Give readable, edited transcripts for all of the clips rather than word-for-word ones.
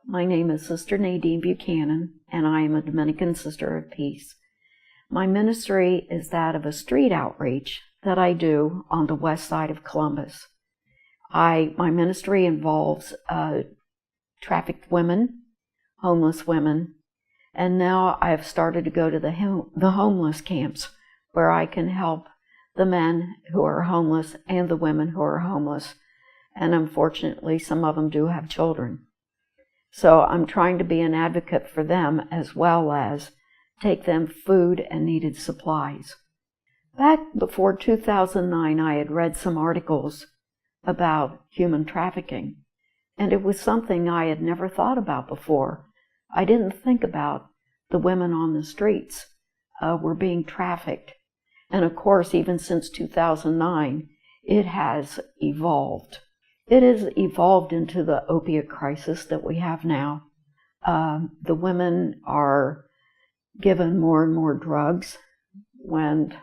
My name is Sister Nadine Buchanan, and I am a Dominican Sister of Peace. My ministry is that of a street outreach that I do on the west side of Columbus. My ministry involves trafficked women, homeless women, and now I've started to go to the homeless camps where I can help the men who are homeless and the women who are homeless. And unfortunately, some of them do have children. So I'm trying to be an advocate for them as well as take them food and needed supplies. Back before 2009, I had read some articles about human trafficking, and it was something I had never thought about before. I didn't think about the women on the streets were being trafficked. And of course, even since 2009, it has evolved. It has evolved into the opiate crisis that we have now. The women are given more and more drugs when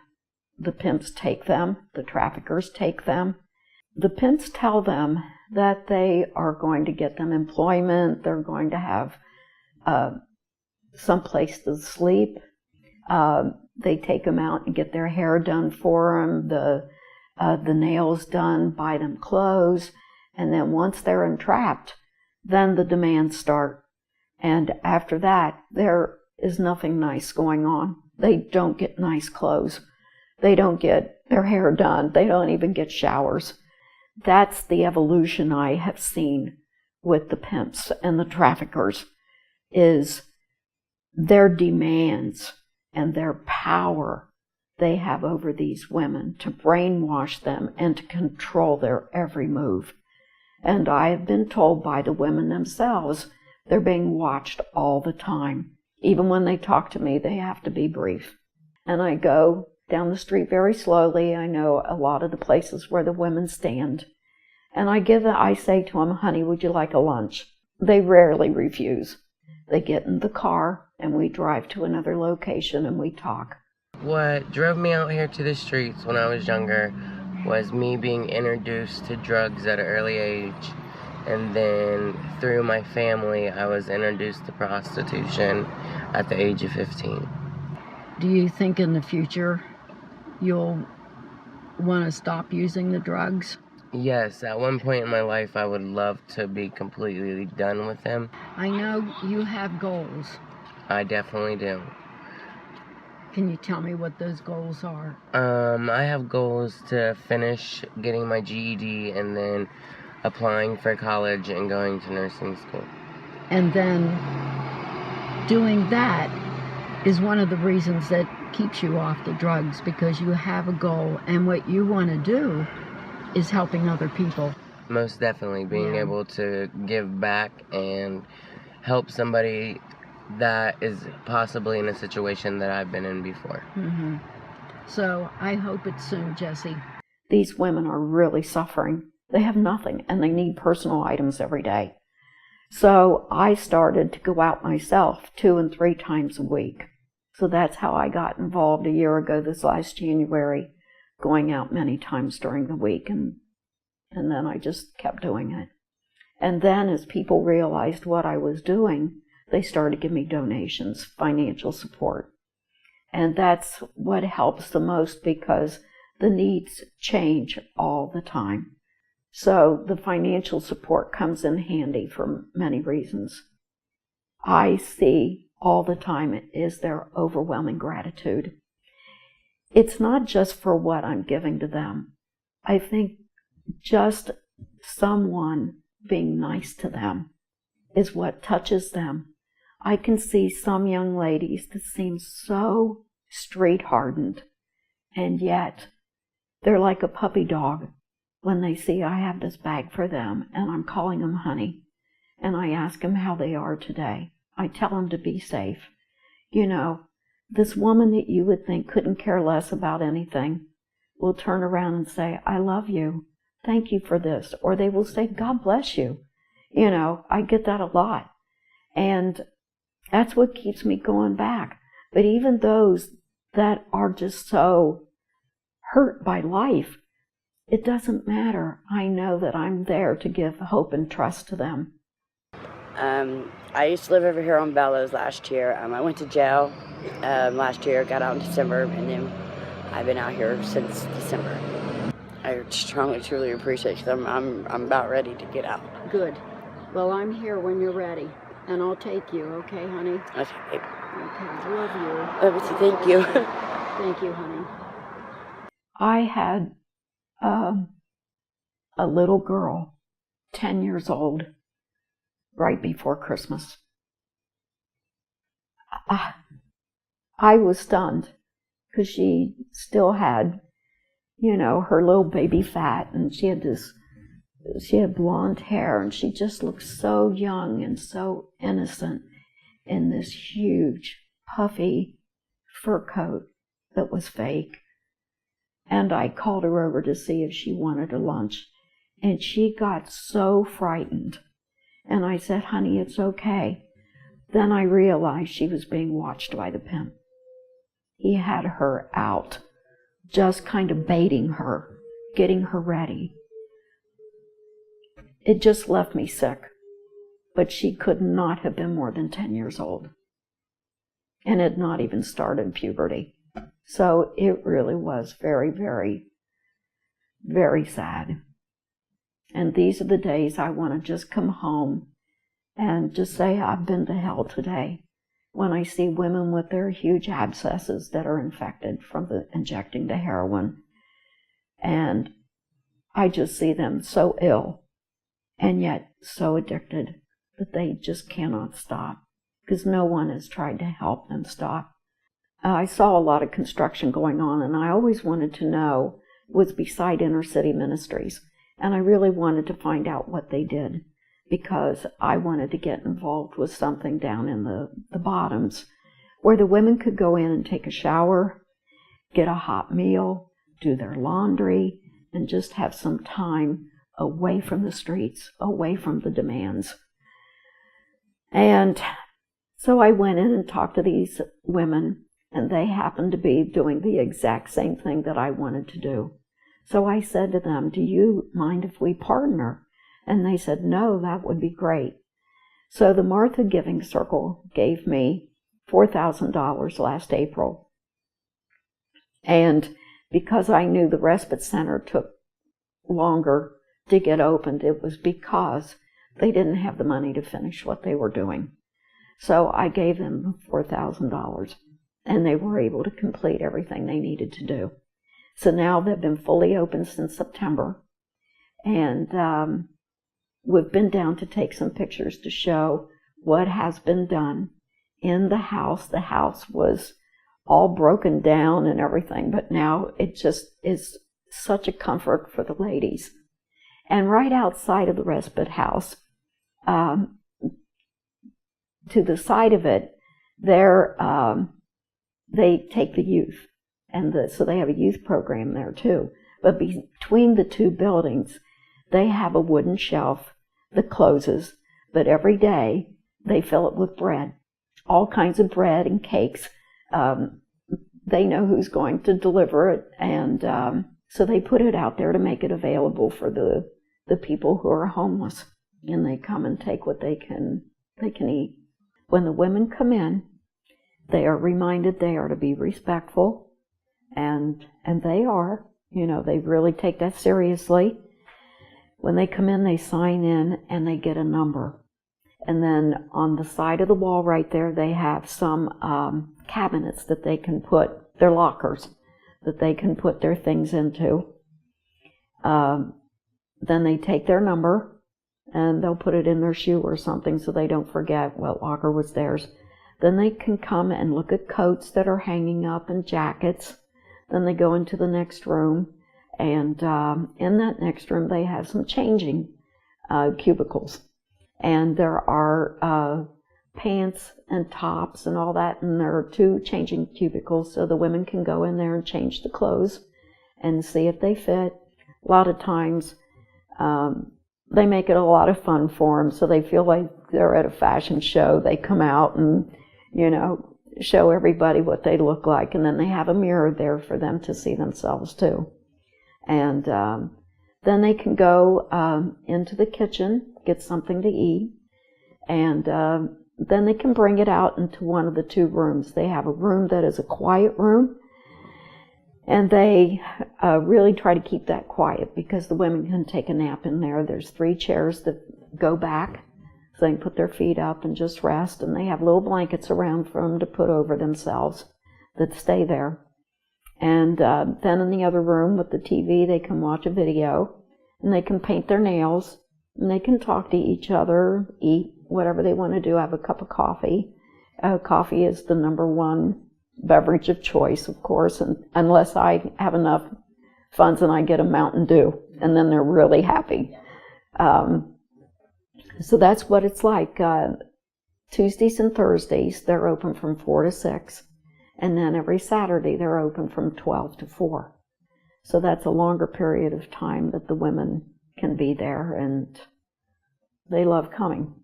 the pimps take them, the traffickers take them. The pimps tell them that they are going to get them employment, they're going to have some place to sleep. They take them out and get their hair done for them, the nails done, buy them clothes, and then once they're entrapped, then the demands start. And after that, there is nothing nice going on. They don't get nice clothes. They don't get their hair done. They don't even get showers. That's the evolution I have seen with the pimps and the traffickers, is their demands and their power they have over these women to brainwash them and to control their every move. And I have been told by the women themselves they're being watched all the time. Even when they talk to me, they have to be brief. And I go down the street very slowly. I know a lot of the places where the women stand. And I say to them, honey, would you like a lunch? They rarely refuse. They get in the car and we drive to another location and we talk. What drove me out here to the streets when I was younger was me being introduced to drugs at an early age. And then through my family, I was introduced to prostitution at the age of 15. Do you think in the future you'll want to stop using the drugs? Yes, at one point in my life, I would love to be completely done with them. I know you have goals. I definitely do. Can you tell me what those goals are? I have goals to finish getting my GED and then applying for college and going to nursing school. And then doing that is one of the reasons that keeps you off the drugs, because you have a goal, and what you want to do is helping other people. Most definitely, being able to give back and help somebody that is possibly in a situation that I've been in before. Mm-hmm. So I hope it's soon, Jesse. These women are really suffering. They have nothing, and they need personal items every day. So I started to go out myself 2 and 3 times a week. So that's how I got involved a year ago, this last January, going out many times during the week, and then I just kept doing it. And then as people realized what I was doing, they started to give me donations, financial support. And that's what helps the most, because the needs change all the time. So the financial support comes in handy for many reasons. I see all the time is their overwhelming gratitude. It's not just for what I'm giving to them. I think just someone being nice to them is what touches them. I can see some young ladies that seem so street hardened, and yet they're like a puppy dog when they see I have this bag for them and I'm calling them honey, and I ask them how they are today. I tell them to be safe. You know, this woman that you would think couldn't care less about anything will turn around and say, I love you. Thank you for this. Or they will say, God bless you. You know, I get that a lot. And that's what keeps me going back. But even those that are just so hurt by life, it doesn't matter. I know that I'm there to give hope and trust to them. I used to live over here on Bellows last year. I went to jail last year, got out in December, and then I've been out here since December. I strongly, truly appreciate it because I'm about ready to get out. Good. Well, I'm here when you're ready, and I'll take you, okay, honey? Okay. Okay, love you. Love you, thank you. Thank you, honey. I had a little girl, 10 years old, right before Christmas. I was stunned because she still had, her little baby fat, and she had blonde hair, and she just looked so young and so innocent in this huge, puffy fur coat that was fake. And I called her over to see if she wanted a lunch, and she got so frightened. And I said, honey, it's okay. Then I realized she was being watched by the pimp. He had her out, just kind of baiting her, getting her ready. It just left me sick. But she could not have been more than 10 years old, and had not even started puberty. So it really was very, very, very sad. And these are the days I want to just come home and just say, I've been to hell today. When I see women with their huge abscesses that are infected from injecting the heroin, and I just see them so ill and yet so addicted that they just cannot stop, because no one has tried to help them stop. I saw a lot of construction going on, and I always wanted to know, it was beside Inner City Ministries, and I really wanted to find out what they did, because I wanted to get involved with something down in the bottoms, where the women could go in and take a shower, get a hot meal, do their laundry, and just have some time away from the streets, away from the demands. And so I went in and talked to these women, and they happened to be doing the exact same thing that I wanted to do. So I said to them, do you mind if we partner? And they said, no, that would be great. So the Martha Giving Circle gave me $4,000 last April. And because I knew the respite center took longer to get opened, it was because they didn't have the money to finish what they were doing. So I gave them $4,000, and they were able to complete everything they needed to do. So now they've been fully open since September, and we've been down to take some pictures to show what has been done in the house. The house was all broken down and everything, but now it just is such a comfort for the ladies. And right outside of the respite house, to the side of it, they take the youth, and so they have a youth program there too. But between the two buildings, they have a wooden shelf that closes, but every day they fill it with bread, all kinds of bread and cakes. They know who's going to deliver it, and so they put it out there to make it available for the people who are homeless, and they come and take what they can eat. When the women come in, they are reminded they are to be respectful, and they are. They really take that seriously. When they come in, they sign in and they get a number. And then on the side of the wall right there, they have some cabinets that they can put, their lockers, that they can put their things into. Then they take their number and they'll put it in their shoe or something so they don't forget what locker was theirs. Then they can come and look at coats that are hanging up and jackets. Then they go into the next room, and in that next room they have some changing cubicles. And there are pants and tops and all that, and there are 2 changing cubicles so the women can go in there and change the clothes and see if they fit. A lot of times they make it a lot of fun for them, so they feel like they're at a fashion show. They come out and, show everybody what they look like, and then they have a mirror there for them to see themselves too. And then they can go into the kitchen, get something to eat, And then they can bring it out into one of the two rooms. They have a room that is a quiet room, and they really try to keep that quiet because the women can take a nap in there. There's 3 chairs that go back, so they can put their feet up and just rest, and they have little blankets around for them to put over themselves that stay there. And then in the other room with the TV, they can watch a video, and they can paint their nails, and they can talk to each other, eat whatever they want to do, have a cup of coffee. Coffee is the #1 beverage of choice, of course, and unless I have enough funds and I get a Mountain Dew, and then they're really happy. So that's what it's like. Tuesdays and Thursdays, they're open from 4 to 6, and then every Saturday they're open from 12 to 4. So that's a longer period of time that the women can be there, and they love coming.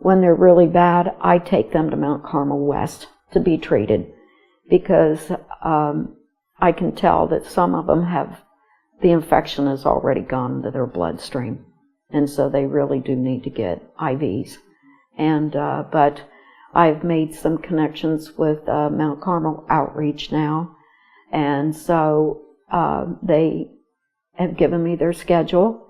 When they're really bad, I take them to Mount Carmel West to be treated, because I can tell that some of them have, the infection has already gone into their bloodstream, and so they really do need to get IVs. And but I've made some connections with Mount Carmel Outreach now, and so they have given me their schedule.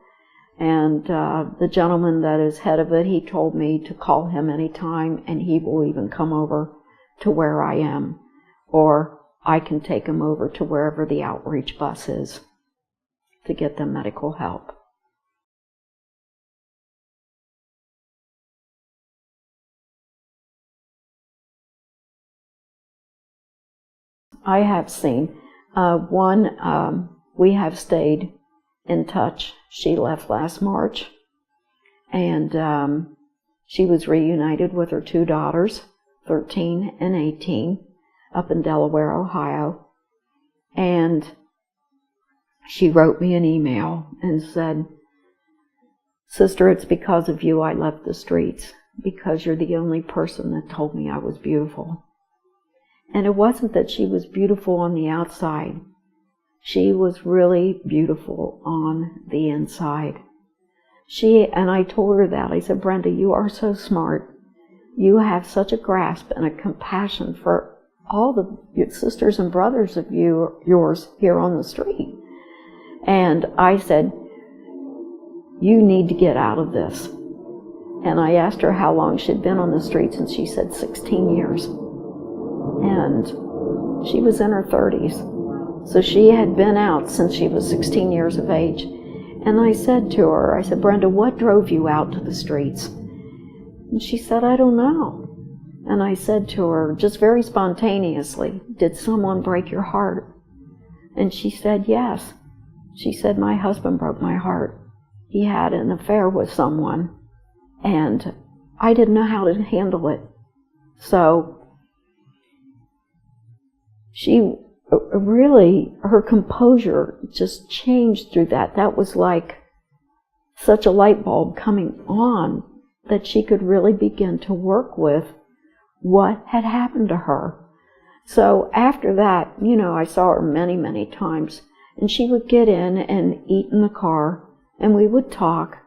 And the gentleman that is head of it, he told me to call him anytime, and he will even come over to where I am, or I can take him over to wherever the outreach bus is to get them medical help. I have seen one, we have stayed in touch. She left last March, and she was reunited with her 2 daughters, 13 and 18, up in Delaware, Ohio. And she wrote me an email and said, "Sister, it's because of you I left the streets, because you're the only person that told me I was beautiful." And it wasn't that she was beautiful on the outside. She was really beautiful on the inside. And I told her that. I said, "Brenda, you are so smart. You have such a grasp and a compassion for all the sisters and brothers of yours here on the street." And I said, "You need to get out of this." And I asked her how long she'd been on the streets, and she said 16 years. And she was in her 30s. So she had been out since she was 16 years of age. And I said to her, I said, "Brenda, what drove you out to the streets?" And she said, "I don't know." And I said to her, just very spontaneously, "Did someone break your heart?" And she said, "Yes." She said, "My husband broke my heart. He had an affair with someone, and I didn't know how to handle it." So she really, her composure just changed through that. That was like such a light bulb coming on that she could really begin to work with what had happened to her. So after that, I saw her many, many times, and she would get in and eat in the car, and we would talk.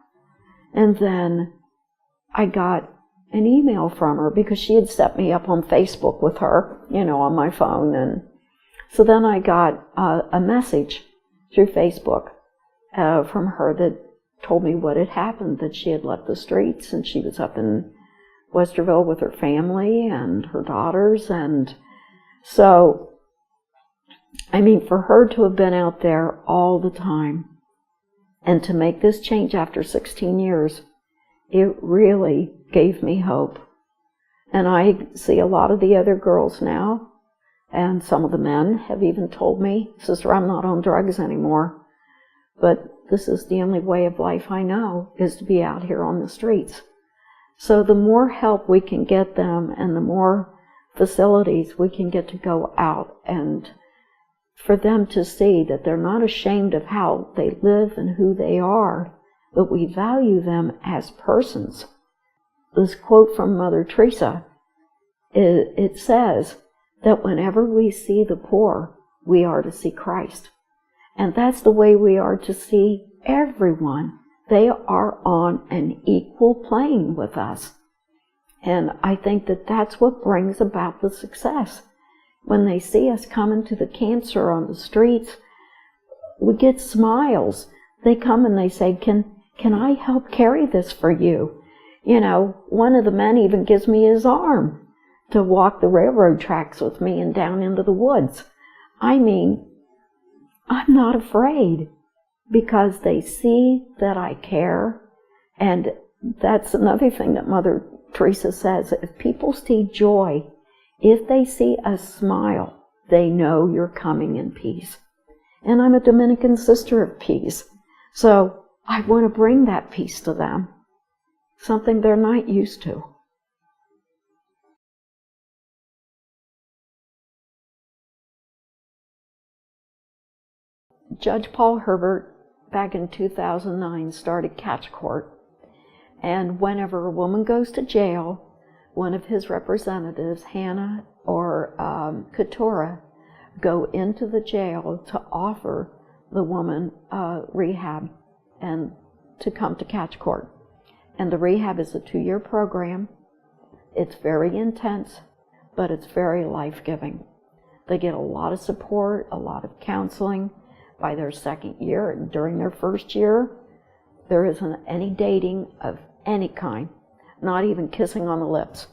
And then I got an email from her because she had set me up on Facebook with her, on my phone. And so then I got a message through Facebook from her that told me what had happened, that she had left the streets and she was up in Westerville with her family and her daughters. And so, for her to have been out there all the time and to make this change after 16 years, it really gave me hope. And I see a lot of the other girls now, and some of the men have even told me, "Sister, I'm not on drugs anymore, but this is the only way of life I know, is to be out here on the streets." So the more help we can get them and the more facilities we can get to go out, and for them to see that they're not ashamed of how they live and who they are, but we value them as persons. This quote from Mother Teresa, it says that whenever we see the poor, we are to see Christ. And that's the way we are to see everyone. They are on an equal plane with us. And I think that that's what brings about the success. When they see us coming to the cancer on the streets, we get smiles. They come and they say, can I help carry this for you? You know, one of the men even gives me his arm to walk the railroad tracks with me and down into the woods. I mean, I'm not afraid because they see that I care. And that's another thing that Mother Teresa says. If people see joy, if they see a smile, they know you're coming in peace. And I'm a Dominican sister of peace. So I want to bring that peace to them, something they're not used to. Judge Paul Herbert, back in 2009, started Catch Court. And whenever a woman goes to jail, one of his representatives, Hannah or Katora, go into the jail to offer the woman rehab and to come to Catch Court. And the rehab is a 2-year program. It's very intense, but it's very life-giving. They get a lot of support, a lot of counseling. By their second year, during their first year, there isn't any dating of any kind, not even kissing on the lips.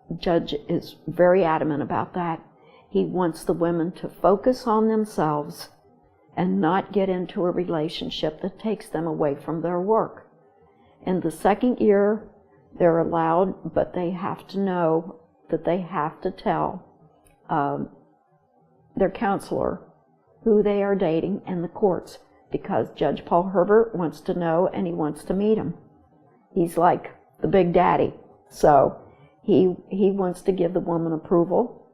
The judge is very adamant about that. He wants the women to focus on themselves and not get into a relationship that takes them away from their work. In the second year, they're allowed, but they have to know that they have to tell their counselor who they are dating in the courts, because Judge Paul Herbert wants to know and he wants to meet him. He's like the big daddy, so he wants to give the woman approval,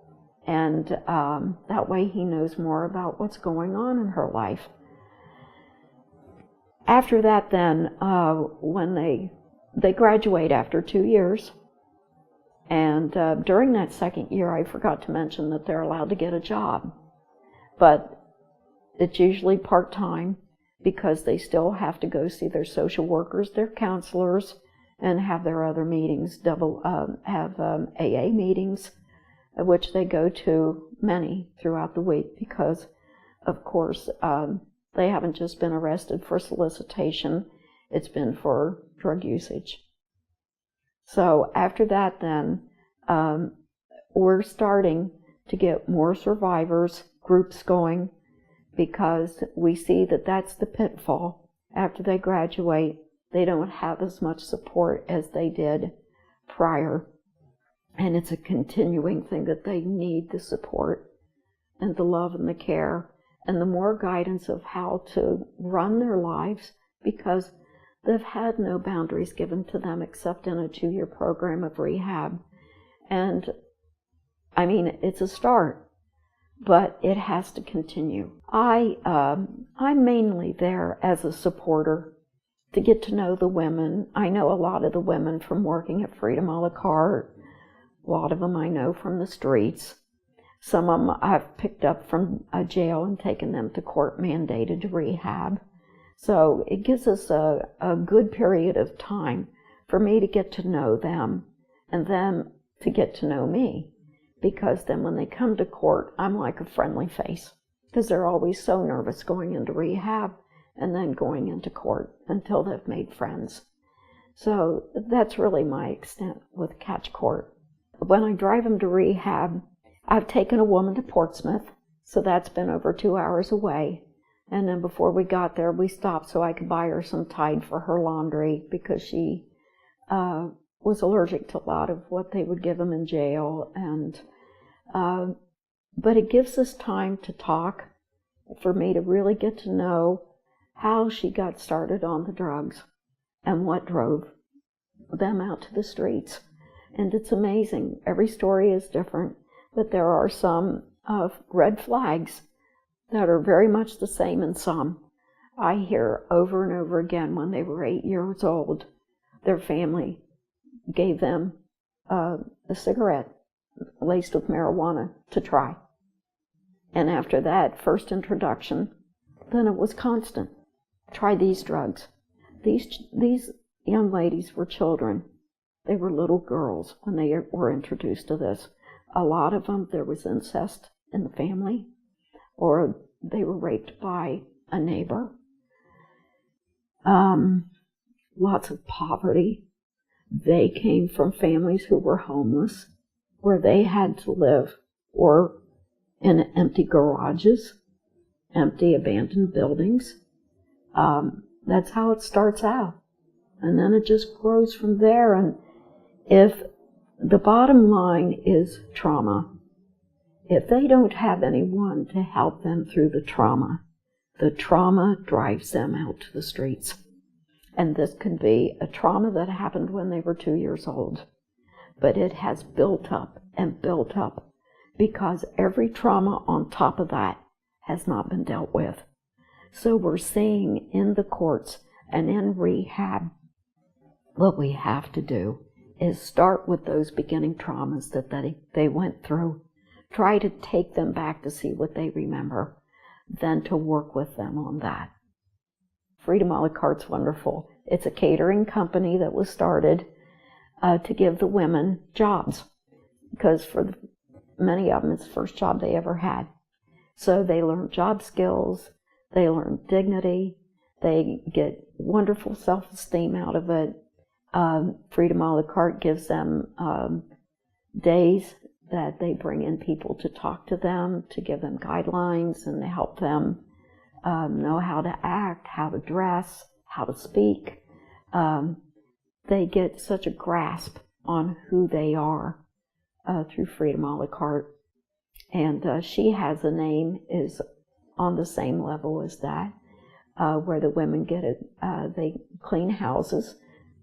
and that way he knows more about what's going on in her life. After that then, when they graduate after 2 years, and during that second year I forgot to mention that they're allowed to get a job, but it's usually part-time because they still have to go see their social workers, their counselors, and have their other meetings, AA meetings, which they go to many throughout the week because, of course, they haven't just been arrested for solicitation, it's been for drug usage. So after that then, we're starting to get more survivors groups going, because we see that that's the pitfall. After they graduate, they don't have as much support as they did prior. And it's a continuing thing that they need the support and the love and the care and the more guidance of how to run their lives, because they've had no boundaries given to them except in a 2-year program of rehab. And I mean, it's a start, but it has to continue. I'm mainly there as a supporter to get to know the women. I know a lot of the women from working at Freedom a la carte. A lot of them I know from the streets. Some of them I've picked up from a jail and taken them to court-mandated rehab. So it gives us a good period of time for me to get to know them and them to get to know me. Because then when they come to court, I'm like a friendly face. Because they're always so nervous going into rehab and then going into court until they've made friends. So that's really my extent with Catch Court. When I drive them to rehab, I've taken a woman to Portsmouth, so that's been over 2 hours away. And then before we got there, we stopped so I could buy her some Tide for her laundry because she was allergic to a lot of what they would give them in jail. And but it gives us time to talk, for me to really get to know how she got started on the drugs and what drove them out to the streets. And it's amazing. Every story is different, but there are some red flags that are very much the same in some. I hear over and over again when they were 8 years old, their family gave them a cigarette laced with marijuana to try. And after that first introduction, then it was constant. Try these drugs. These young ladies were children. They were little girls when they were introduced to this. A lot of them, there was incest in the family, or they were raped by a neighbor. Lots of poverty. They came from families who were homeless, where they had to live or in empty garages, empty abandoned buildings. That's how it starts out. And then it just grows from there. And if the bottom line is trauma, if they don't have anyone to help them through the trauma drives them out to the streets. And this could be a trauma that happened when they were 2 years old. But it has built up and built up because every trauma on top of that has not been dealt with. So we're seeing in the courts and in rehab, what we have to do is start with those beginning traumas that they went through. Try to take them back to see what they remember, then to work with them on that. Freedom a la carte's wonderful. It's a catering company that was started to give the women jobs, because for many of them it's the first job they ever had. So they learn job skills, they learn dignity, they get wonderful self-esteem out of it. Freedom a la carte gives them days that they bring in people to talk to them, to give them guidelines, and to help them know how to act, how to dress, how to speak. They get such a grasp on who they are through Freedom a la carte. And She Has a Name is on the same level as that, where the women get it. They clean houses.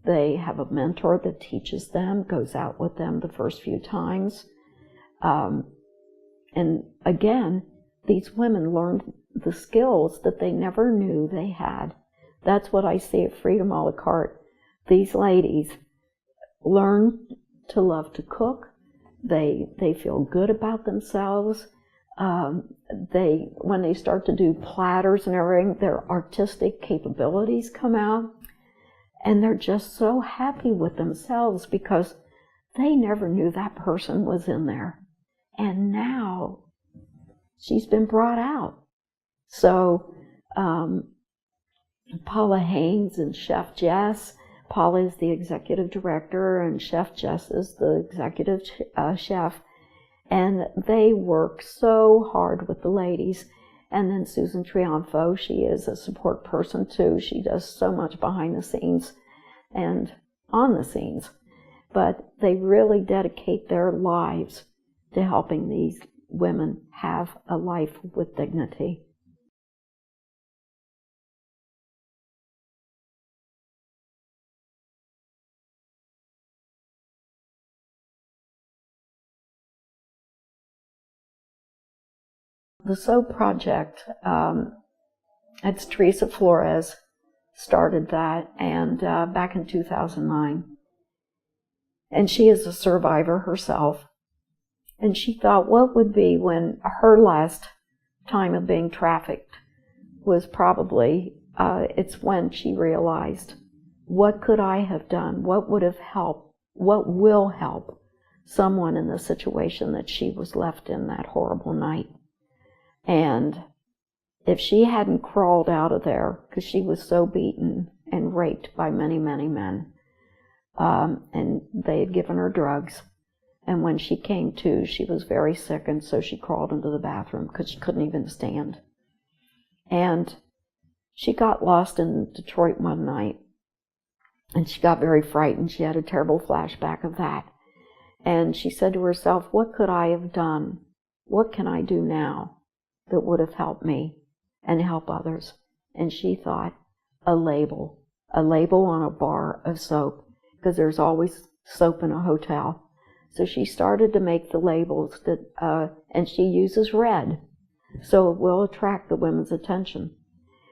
They have a mentor that teaches them, goes out with them the first few times. And again, these women learned the skills that they never knew they had. That's what I see at Freedom a la carte. These ladies learn to love to cook. They feel good about themselves. When they start to do platters and everything, their artistic capabilities come out. And they're just so happy with themselves because they never knew that person was in there. And now she's been brought out. So Paula Haynes and Chef Jess, Paula is the executive director and Chef Jess is the executive chef. And they work so hard with the ladies. And then Susan Triunfo, she is a support person too. She does so much behind the scenes and on the scenes. But they really dedicate their lives to helping these women have a life with dignity. The SOAP project, it's Teresa Flores started that, and back in 2009. And she is a survivor herself. And she thought, what would be when her last time of being trafficked was probably, it's when she realized, what could I have done? What would have helped? What will help someone in the situation that she was left in that horrible night? And if she hadn't crawled out of there, because she was so beaten and raped by many, many men, and they had given her drugs, and when she came to, she was very sick, and so she crawled into the bathroom because she couldn't even stand. And she got lost in Detroit one night, and she got very frightened. She had a terrible flashback of that. And she said to herself, what could I have done? What can I do now that would have helped me and help others? And she thought, a label on a bar of soap, because there's always soap in a hotel. So she started to make the labels that, and she uses red, so it will attract the women's attention.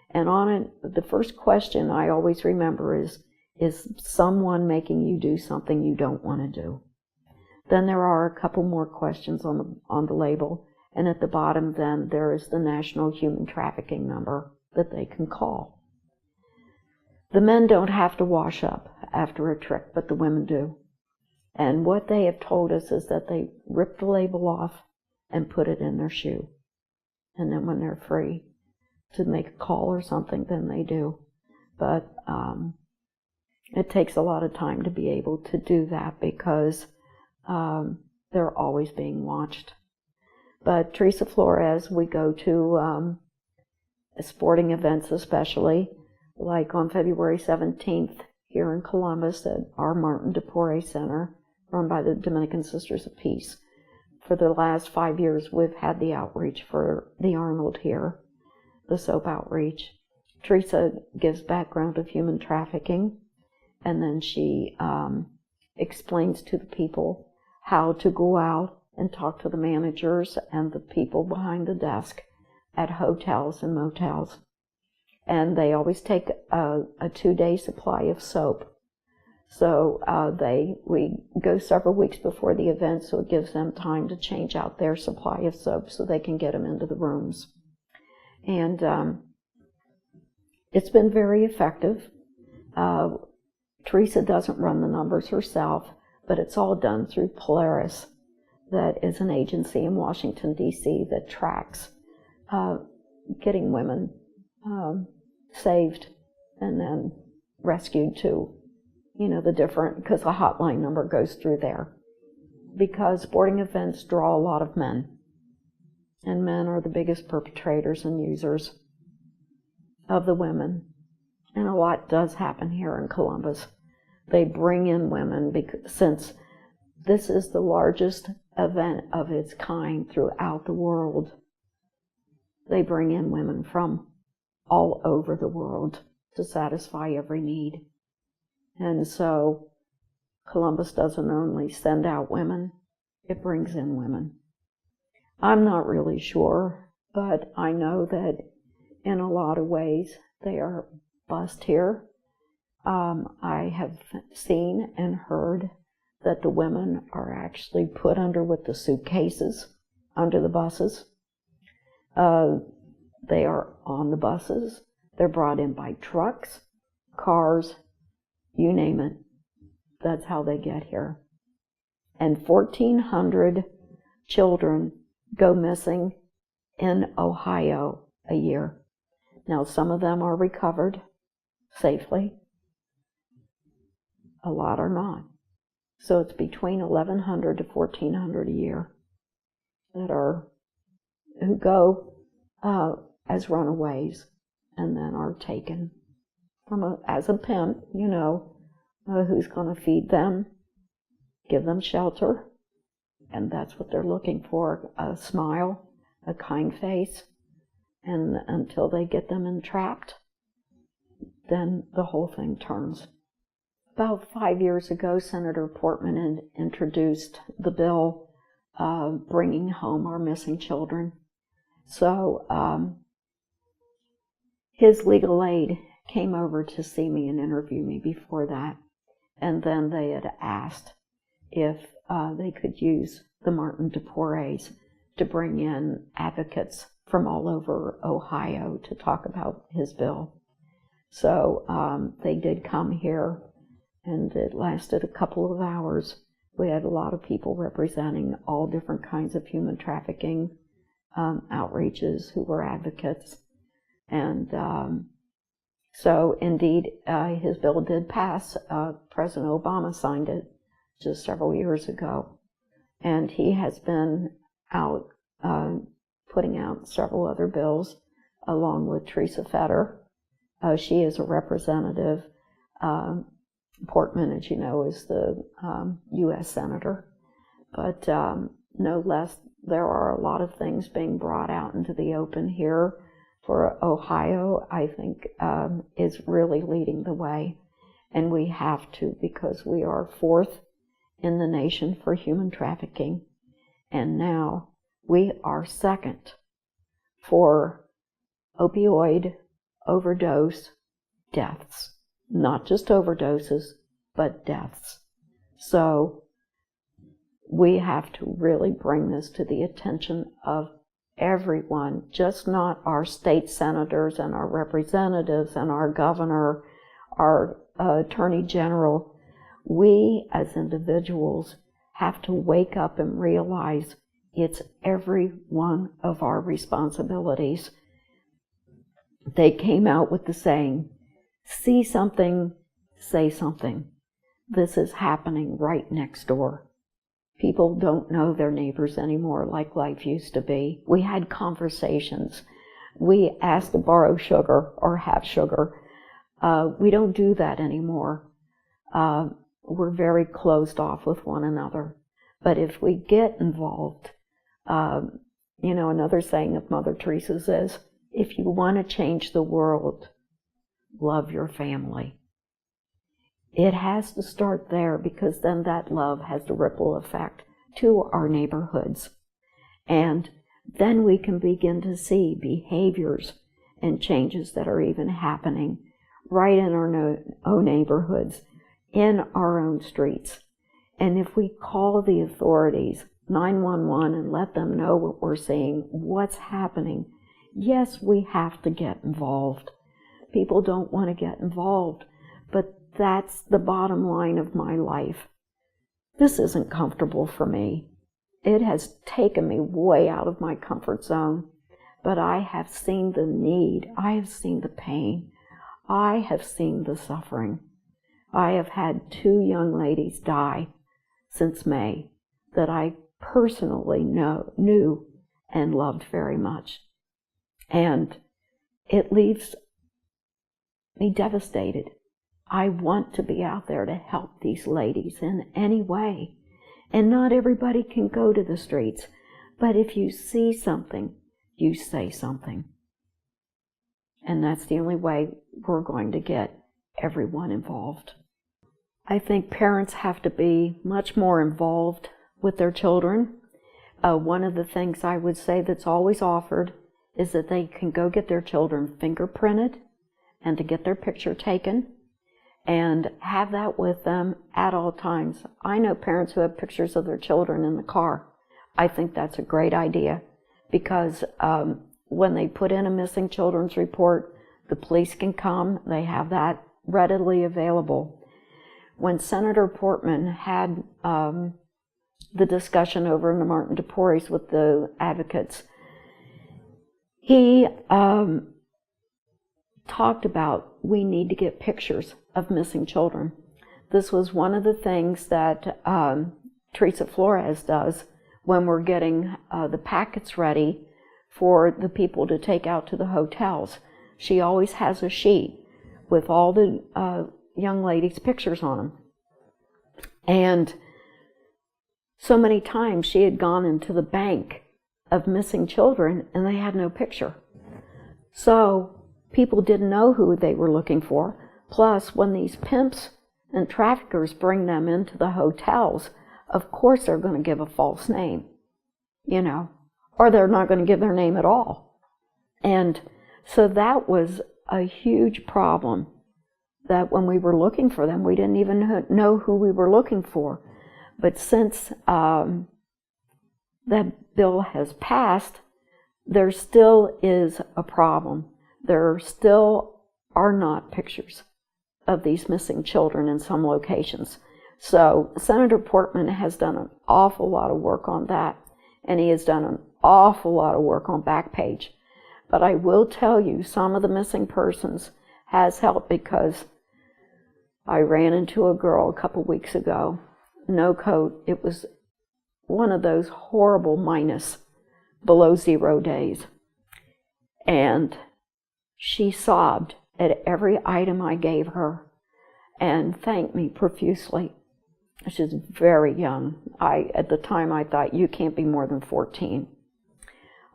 And on it, the first question I always remember is someone making you do something you don't want to do? Then there are a couple more questions on the label. And at the bottom, then, there is the National Human Trafficking number that they can call. The men don't have to wash up after a trick, but the women do. And what they have told us is that they rip the label off and put it in their shoe. And then when they're free to make a call or something, then they do. But it takes a lot of time to be able to do that because they're always being watched. But Teresa Flores, we go to sporting events especially, like on February 17th here in Columbus at our Martin DePore Center, run by the Dominican Sisters of Peace. For the last 5 years, we've had the outreach for the Arnold here, the soap outreach. Teresa gives background of human trafficking, and then she explains to the people how to go out and talk to the managers and the people behind the desk at hotels and motels. And they always take a 2-day supply of soap. So we go several weeks before the event, so it gives them time to change out their supply of soap so they can get them into the rooms. And it's been very effective. Teresa doesn't run the numbers herself, but it's all done through Polaris. That is an agency in Washington, D.C. that tracks getting women saved and then rescued to, the different, because the hotline number goes through there. Because sporting events draw a lot of men, and men are the biggest perpetrators and users of the women. And a lot does happen here in Columbus. They bring in women since this is the largest event of its kind throughout the world. They bring in women from all over the world to satisfy every need. And so Columbus doesn't only send out women, it brings in women. I'm not really sure, but I know that in a lot of ways they are bussed here. I have seen and heard that the women are actually put under with the suitcases under the buses. They are on the buses. They're brought in by trucks, cars, you name it. That's how they get here. And 1,400 children go missing in Ohio a year. Now, some of them are recovered safely. A lot are not. So it's between 1,100 to 1,400 a year who go as runaways and then are taken as a pimp, who's going to feed them, give them shelter, and that's what they're looking for, a smile, a kind face, and until they get them entrapped, then the whole thing turns. About 5 years ago, Senator Portman introduced the bill bringing home our missing children. So his legal aid came over to see me and interview me before that. And then they had asked if they could use the Martin DePores to bring in advocates from all over Ohio to talk about his bill. So they did come here, and it lasted a couple of hours. We had a lot of people representing all different kinds of human trafficking outreaches who were advocates. And so indeed, his bill did pass. President Obama signed it just several years ago. And he has been out putting out several other bills along with Teresa Fetter. She is a representative. Portman, as you know, is the U.S. Senator. But no less, there are a lot of things being brought out into the open here. For Ohio, I think, is really leading the way. And we have to, because we are fourth in the nation for human trafficking. And now we are second for opioid overdose deaths. Not just overdoses, but deaths. So we have to really bring this to the attention of everyone, just not our state senators and our representatives and our governor, our attorney general. We as individuals have to wake up and realize it's every one of our responsibilities. They came out with the saying, see something, say something. This is happening right next door. People don't know their neighbors anymore like life used to be. We had conversations. We asked to borrow sugar or have sugar. We don't do that anymore. We're very closed off with one another. But if we get involved, another saying of Mother Teresa's is, if you want to change the world, love your family. It has to start there, because then that love has the ripple effect to our neighborhoods. And then we can begin to see behaviors and changes that are even happening right in our own neighborhoods, in our own streets. And if we call the authorities, 911, and let them know what we're seeing, what's happening, yes, we have to get involved. People don't want to get involved, but that's the bottom line of my life. This isn't comfortable for me. It has taken me way out of my comfort zone, but I have seen the need. I have seen the pain. I have seen the suffering. I have had 2 young ladies die since May that I personally knew and loved very much. And it leaves me devastated. I want to be out there to help these ladies in any way. And not everybody can go to the streets, but if you see something, you say something. And that's the only way we're going to get everyone involved. I think parents have to be much more involved with their children. One of the things I would say that's always offered is that they can go get their children fingerprinted and to get their picture taken and have that with them at all times. I know parents who have pictures of their children in the car. I think that's a great idea, because when they put in a missing children's report, the police can come. They have that readily available. When Senator Portman had the discussion over in the Martin DePoris with the advocates, he talked about we need to get pictures of missing children. This was one of the things that Teresa Flores does when we're getting the packets ready for the people to take out to the hotels. She always has a sheet with all the young ladies' pictures on them. And so many times she had gone into the bank of missing children and they had no picture. So people didn't know who they were looking for. Plus, when these pimps and traffickers bring them into the hotels, of course they're going to give a false name, or they're not going to give their name at all. And so that was a huge problem, that when we were looking for them, we didn't even know who we were looking for. But since that bill has passed, there still is a problem. There still are not pictures of these missing children in some locations. So Senator Portman has done an awful lot of work on that, and he has done an awful lot of work on Backpage. But I will tell you, some of the missing persons has helped, because I ran into a girl a couple weeks ago, no coat. It was one of those horrible minus below 0 days. And she sobbed at every item I gave her and thanked me profusely. She's very young. At the time I thought, you can't be more than 14.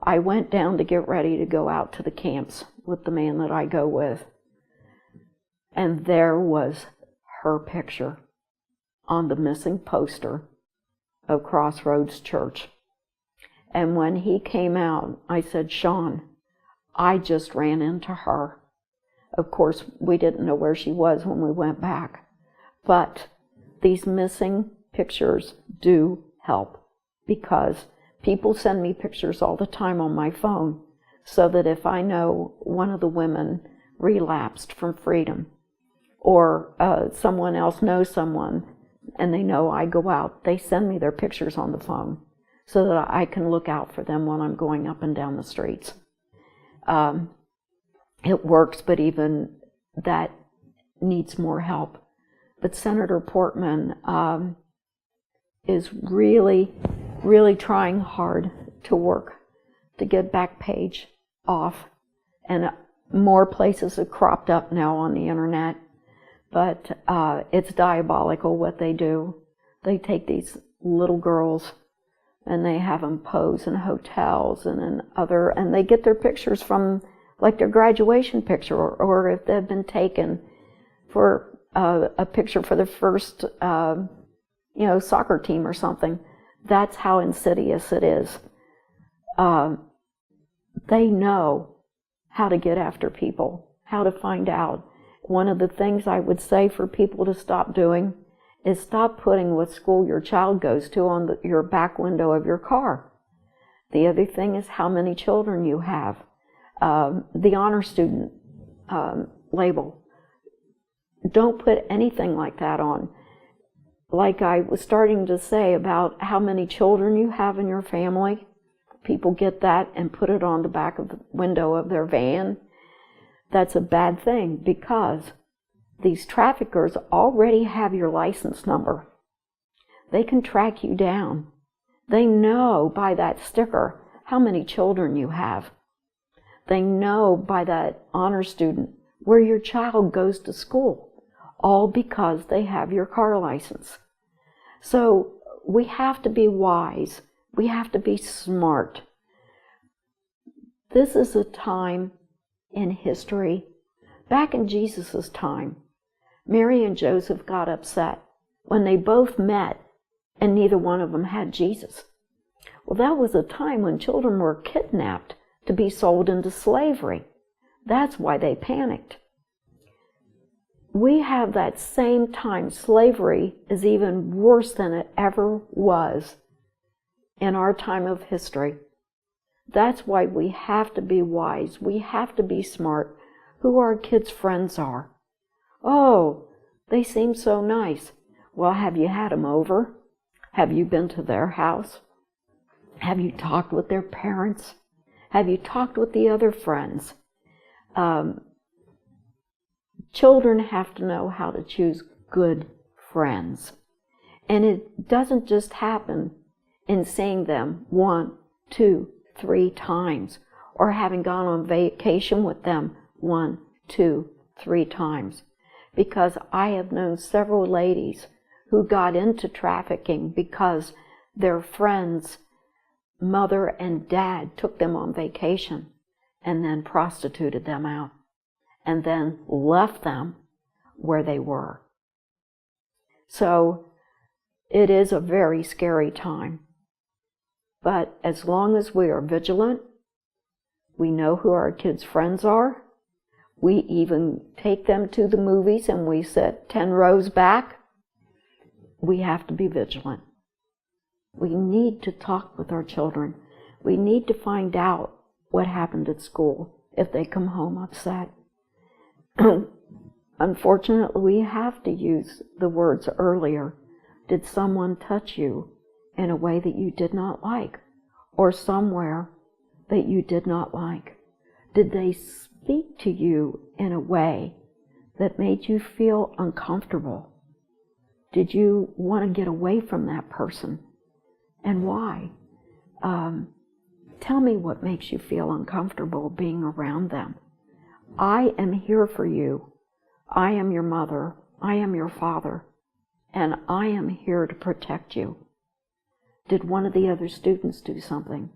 I went down to get ready to go out to the camps with the man that I go with. And there was her picture on the missing poster of Crossroads Church. And when he came out, I said, Sean, I just ran into her. Of course, we didn't know where she was when we went back. But these missing pictures do help, because People send me pictures all the time on my phone so that if I know one of the women relapsed from Freedom, or someone else knows someone and they know I go out, they send me their pictures on the phone so that I can look out for them when I'm going up and down the streets. It works, but even that needs more help. But Senator Portman is really, really trying hard to work to get Backpage off. And more places have cropped up now on the internet. But it's diabolical what they do. They take these little girls and they have them pose in hotels and they get their pictures from like their graduation picture, or if they've been taken for a picture for the first soccer team or something. That's how insidious it is. They know how to get after people, how to find out. One of the things I would say for people to stop doing is stop putting what school your child goes to on your back window of your car. The other thing is how many children you have. The honor student label. Don't put anything like that on. Like I was starting to say about how many children you have in your family. People get that and put it on the back of the window of their van. That's a bad thing because these traffickers already have your license number. They can track you down. They know by that sticker how many children you have. They know by that honor student where your child goes to school, all because they have your car license. So we have to be wise. We have to be smart. This is a time in history. Back in Jesus' time, Mary and Joseph got upset when they both met and neither one of them had Jesus. Well, that was a time when children were kidnapped to be sold into slavery. That's why they panicked. We have that same time. Slavery is even worse than it ever was in our time of history. That's why we have to be wise. We have to be smart. Who our kids' friends are. Oh, they seem so nice. Well, have you had them over? Have you been to their house? Have you talked with their parents? Have you talked with the other friends? Children have to know how to choose good friends. And it doesn't just happen in seeing them 1, 2, 3 times, or having gone on vacation with them 1, 2, 3 times. Because I have known several ladies who got into trafficking because their friends' mother and dad took them on vacation and then prostituted them out and then left them where they were. So it is a very scary time. But as long as we are vigilant, we know who our kids' friends are. We even take them to the movies and we sit 10 rows back. We have to be vigilant. We need to talk with our children. We need to find out what happened at school if they come home upset. Unfortunately, we have to use the words earlier. Did someone touch you in a way that you did not like, or somewhere that you did not like? Did they speak to you in a way that made you feel uncomfortable? Did you want to get away from that person? And why? Tell me what makes you feel uncomfortable being around them. I am here for you. I am your mother. I am your father. And I am here to protect you. Did one of the other students do something?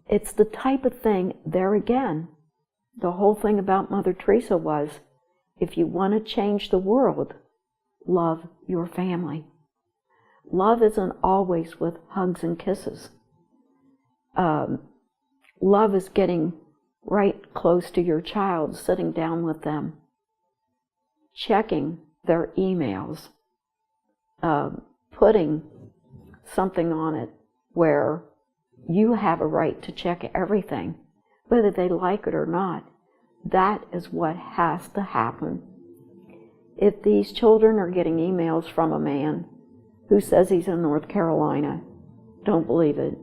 It's the type of thing, there again, the whole thing about Mother Teresa was, if you want to change the world, love your family. Love isn't always with hugs and kisses. Love is getting right close to your child, sitting down with them, checking their emails, putting something on it where You have a right to check everything, whether they like it or not. That is what has to happen. If these children are getting emails from a man who says he's in North Carolina, don't believe it.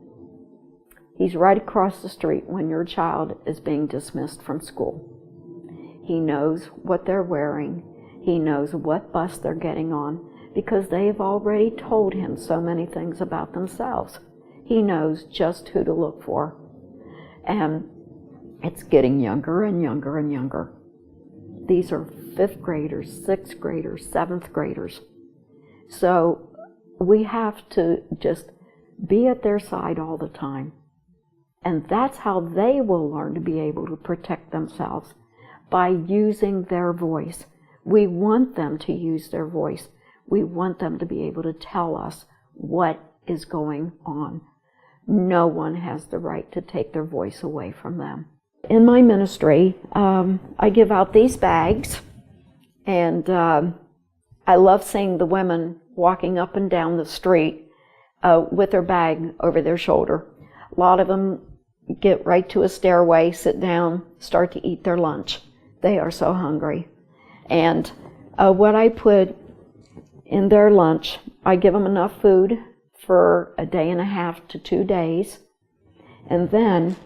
He's right across the street when your child is being dismissed from school. He knows what they're wearing. He knows what bus they're getting on because they have already told him so many things about themselves. He knows just who to look for. And it's getting younger and younger and younger. These are 5th graders, 6th graders, 7th graders. So we have to just be at their side all the time. And that's how they will learn to be able to protect themselves, by using their voice. We want them to use their voice. We want them to be able to tell us what is going on. No one has the right to take their voice away from them. In my ministry, I give out these bags, and I love seeing the women walking up and down the street with their bag over their shoulder. A lot of them get right to a stairway, sit down, start to eat their lunch. They are so hungry. And what I put in their lunch, I give them enough food for a day and a half to 2 days. And then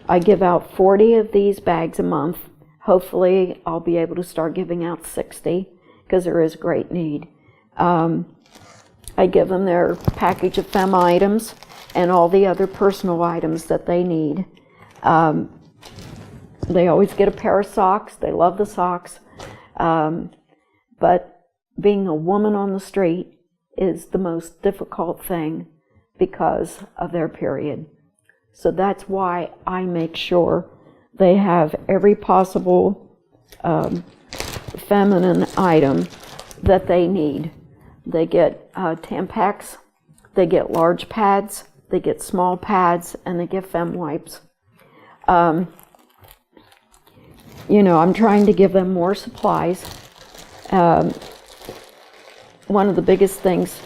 I give out 40 of these bags a month. Hopefully I'll be able to start giving out 60 because there is great need. I give them their package of fem items and all the other personal items that they need. They always get a pair of socks. They love the socks. But being a woman on the street is the most difficult thing because of their period. So that's why I make sure they have every possible feminine item that they need. They get Tampax, they get large pads, they get small pads, and they get fem wipes. I'm trying to give them more supplies. One of the biggest things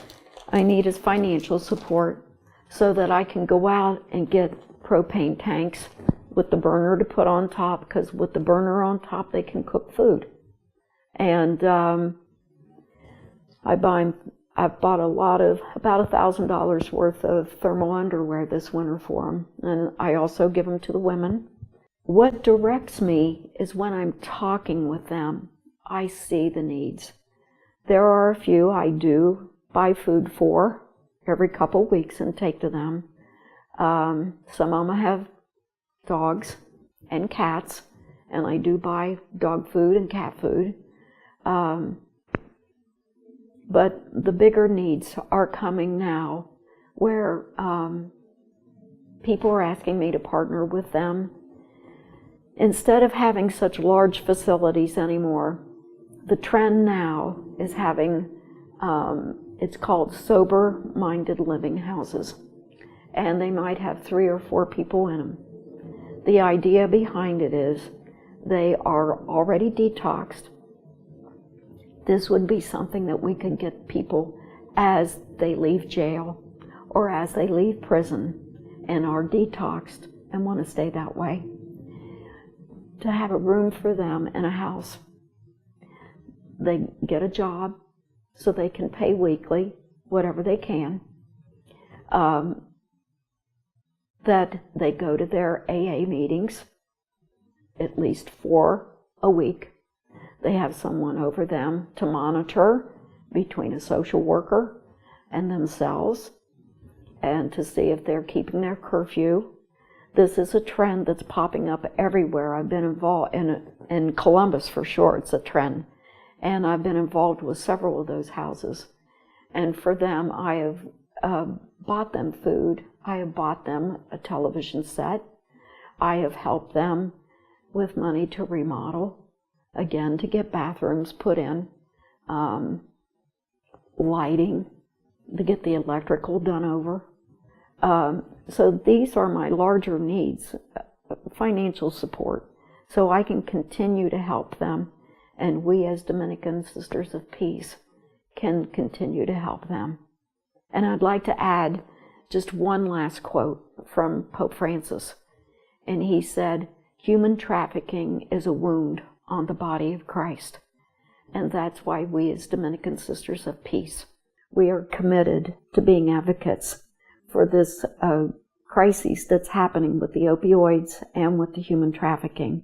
I need is financial support so that I can go out and get propane tanks with the burner to put on top, because with the burner on top they can cook food. And I've bought about $1,000 worth of thermal underwear this winter for them, and I also give them to the women. What directs me is when I'm talking with them, I see the needs. There are a few I do buy food for every couple weeks and take to them. Some of them have dogs and cats, and I do buy dog food and cat food. But the bigger needs are coming now, where people are asking me to partner with them. Instead of having such large facilities anymore, the trend now is having, it's called sober-minded living houses. And they might have 3 or 4 people in them. The idea behind it is they are already detoxed. This would be something that we could get people as they leave jail or as they leave prison and are detoxed and want to stay that way, to have a room for them in a house. They get a job so they can pay weekly, whatever they can. That they go to their AA meetings, at least 4 a week. They have someone over them to monitor between a social worker and themselves, and to see if they're keeping their curfew. This is a trend that's popping up everywhere. I've been involved in Columbus for sure, it's a trend. And I've been involved with several of those houses. And for them, I have bought them food. I have bought them a television set. I have helped them with money to remodel, again, to get bathrooms put in, lighting, to get the electrical done over. So these are my larger needs, financial support, so I can continue to help them, and we as Dominican Sisters of Peace can continue to help them. And I'd like to add just one last quote from Pope Francis, and he said, human trafficking is a wound on the body of Christ. And that's why we as Dominican Sisters of Peace, we are committed to being advocates for this crisis that's happening with the opioids and with the human trafficking.